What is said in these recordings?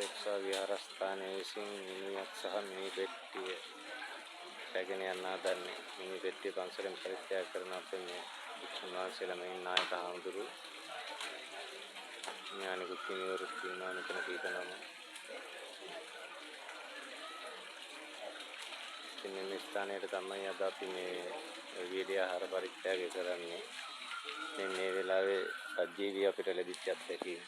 අපේක්ෂා විහාරස්ථානයේ විසින් මිනියක් සහ මිනි පෙට්ටිය රැගෙන යන්න හදන්නේ. මිනි පෙට්ටිය පන්සලෙන් පරිත්‍යාග කරන අපේ මේ භික්ෂුන් වහන්සේලා මෙයින් නායක හාමුදුරු ඥානිකුත් හිමිවරුත් ඉන්නවා මෙතන කීපනම. ඉතින් මේ ස්ථානයට තමයි අද අපි මේ වීර්ය ආහාර පරිත්‍යාගය කරන්නේ. මේ වෙලාවේ සජීවී අපිට ලැබිච්ච අත්දැකීම.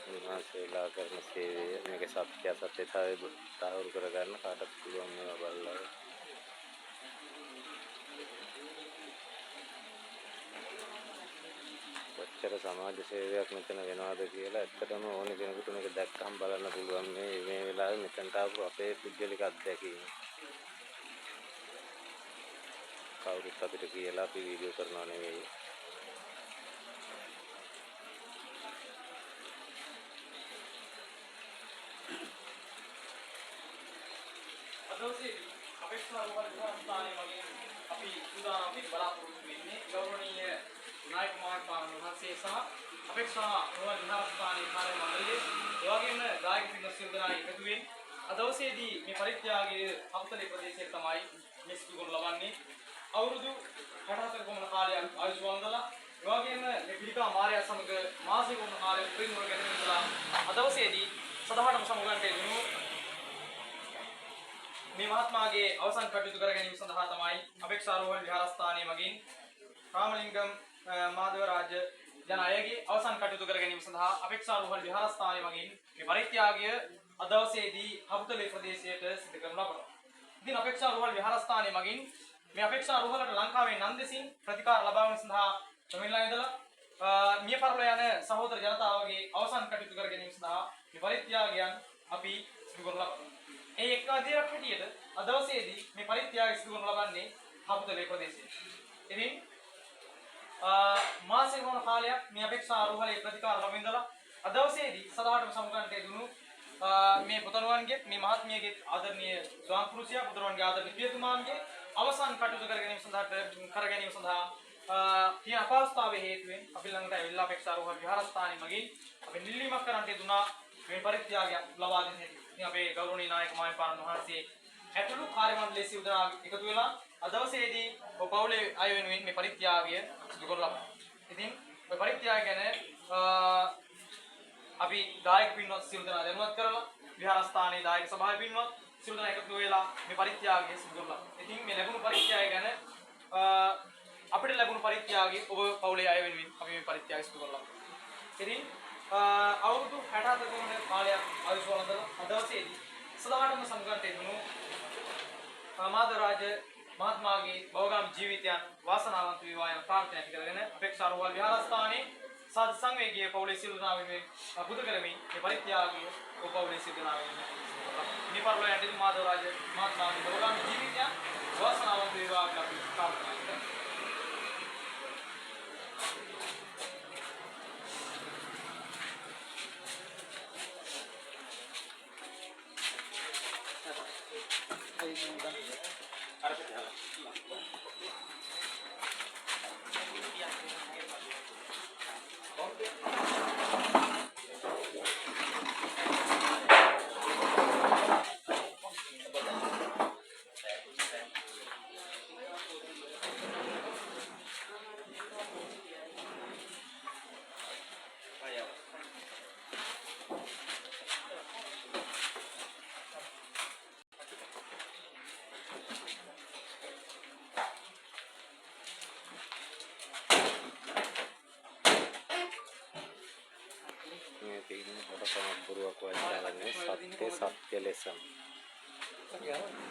උන්වහන්සේලා කරන සේවය මේක සත්‍යතාවය තහවුරු කරගන්න කාටත් පුළුවන් මේවා බලලා. කොච්චර සමාජ සේවයක් මෙතන වෙනවද කියලා ඇත්තටම ඕන කෙනෙකුට මේක දැක්කම බලන්න පුළුවන් මේ වෙලාවේ මෙතනට ආපු අපේ පුද්ගලික අත්දැකීම. කවුරුත් අපිට කියලා අපි වීඩියෝ කරනවා නෙවෙයි. අපේක්ෂා රෝහල් විහාරස්ථානයේ වගේ අපි සූදානම් වෙන්න බලාපොරොත්තු වෙන්නේ ගෞරවනීය නායක මහත්මයාණන් වහන්සේ සහ අපේක්ෂා රෝහල් විහාරස්ථානයේ කාර්ය මණ්ඩලයේ ඒ වගේම දායක පිරිස සියලු දෙනා එකතු වෙමින් අද දවසේදී මේ පරිත්‍යාගයේ අවතලේ ප්‍රදේශයේ තමයි මේ සිදු කරනු ලබන්නේ. අවුරුදු 64 ගමන කාලයක් ආයුෂ වන්දලා ඒ වගේම මේ පිළිකා මාර්යා සමග මාසික වුණ කාලයක් පිරිනුවර ගැනීම ඉඳලා අද දවසේදී සදාහටම සමුගන්ට යොමු මේ මහත්මයාගේ අවසන් කටයුතු කර ගැනීම සඳහා තමයි අපේක්ෂා රෝහල් විහාරස්ථානයේ මගින් රාමලිංගම් මාධව රාජ යන අයගේ අවසන් කටයුතු කර ගැනීම සඳහා අපේක්ෂා රෝහල් විහාරස්ථානයේ මගින් මේ පරිත්‍යාගය අද දවසේදී හවුතලේ ප්‍රදේශයට සිදු කරනු ලබනවා. ඉතින් අපේක්ෂා රෝහල් විහාරස්ථානයේ මගින් මේ අපේක්ෂා රෝහලට ලංකාවේ නම් දෙසින් ප්‍රතිකාර ලබා ගැනීම සඳහා තමිල්ලා ඉඳලා මිය පරලෝ යන සහෝදර ජනතාවගේ අවසන් කටයුතු කර ගැනීම සඳහා මේ පරිත්‍යාගයන් අපි සිදු කරනු ලබනවා. ඒ එක් අධ්‍යයනයක් හැටියට අද දවසේදී මේ පරිත්‍යාගය සිදු කරනු ලබන්නේ හවුතලේ ප්‍රදේශයේ. ඉතින් මාසික වන කාලයක් මේ අපේක්ෂා රෝහලේ ප්‍රතිකාර ලැබෙන ඉඳලා අද දවසේදී සදාහටම සමුගන්ට යදුණු මේ පුතණුවන්ගේ මේ මහත්මියගේ ආදරණීය ස්වාම පුරුෂයා පුතණුවන්ගේ ආදරණීය පියතුමාන්ගේ අවසන් කටයුතු කර ගැනීම සඳහා තියෙන අපහසුතාවයේ හේතුවෙන් අපි ළඟට ඇවිල්ලා අපේක්ෂා රෝහල් විහාරස්ථානයේ මගින් අපි නිල්ලීමක් කරන්නට යෙදුණා මේ පරිත්‍යාගය ලබා දෙන්න හැටි. ඉතින් අපේ ගෞරවනීය නායක මහින්පාණන් වහන්සේ ඇතුළු කාර්ය මණ්ඩලයේ සියලු දෙනා එකතු වෙලා අද දවසේදී පවුලේ අය වෙනුවෙන් මේ පරිත්‍යාගය සිදු කරලා ලබනවා. ඉතින් මේ පරිත්‍යාගය ගැන අපි දායක පින්වත් සියලු දෙනා දැනුවත් කරලා විහාරස්ථානයේ දායක සභාවේ පින්වත් සියලු දෙනා එකතු වෙලා මේ පරිත්‍යාගය සිදු කරලා. ඉතින් මේ ලැබුණු පරිත්‍යාගය ගැන අපිට ලැබුණු පරිත්‍යාගය ඔබ පවුලේ අය වෙනුවෙන් අපි මේ පරිත්‍යාගය සිදු කරලා. ඉතින් අවුරුදු 64 වන කාලයක් ආයුෂ වන්දලා අද දවසේදී සදාහටම සමුගන්ට යදුණු මාධව රාජ මහත්මයාගේ භවගාමී ජීවිතයන් වාසනාවන්ත වේවා යන ප්‍රාර්ථනා කරගෙන අපේක්ෂා රෝහල් විහාරස්ථානයේ සාද සංවේගීය පවුලේ සියලු දෙනා වෙනුවෙන් බුදු කරමින් මේ පරිත්‍යාගය ඔබ පවුලේ සියලු දෙනා වෙනුවෙන් මේ පරිලෝක යටින් මාධව රාජ මහත්මයාගේ භවගාමී ජීවිතයන් වාසනාවන්ත වේවා කියලා අපි ප්‍රාර්ථනා කරනවා. මේ තියෙන හොරකමක් බොරුවක් වගේ සත්‍ය ලෙසම